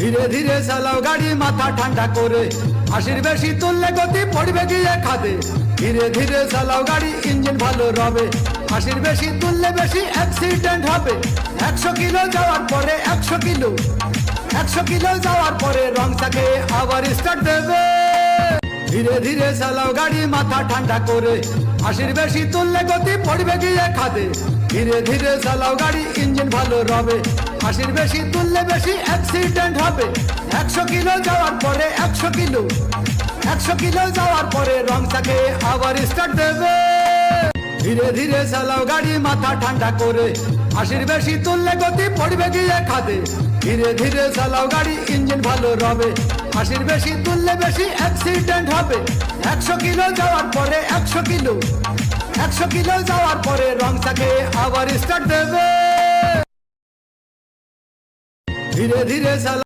ধীরে ধীরে চালাও গাড়ি মাথা ঠান্ডা করে, 80 বেশি তুললে গতি পড়বে গিয়ে খাদে। ধীরে ধীরে চালাও গাড়ি, ইঞ্জিন ভালো রবে, 80 বেশি তুললে বেশি অ্যাক্সিডেন্ট হবে। 100 কিলো যাওয়ার পরে 100 কিলো যাওয়ার পরে রং চাকে আবার স্টার্ট দেবে। ধীরে ধীরে চালাও গাড়ি মাথা ঠান্ডা করে, 80 বেশি তুললে গতি পড়বে গিয়ে খাদে। ধীরে ধীরে চালাও গাড়ি, ইঞ্জিন ভালো রবে, 80 বেশি তুললে বেশি অ্যাক্সিডেন্ট হবে। 100 কিলো যাওয়ার পরে 100 কিলো যাওয়ার পরে রং চাকে আবার স্টার্ট দেবে। ধীরে ধীরে চালাও গাড়ি মাথা ঠান্ডা করে, 80 বেশি তুললে গতি পড়বে গিয়ে খাদে। ধীরে ধীরে চালাও গাড়ি, ইঞ্জিন ভালো রবে, 80 বেশি তুললে বেশি অ্যাক্সিডেন্ট হবে। 100 কিলো যাওয়ার পরে 100 কিলো যাওয়ার পরে রং চাকে আবার স্টার্ট দেবে। ধীরে ধীরে চালাও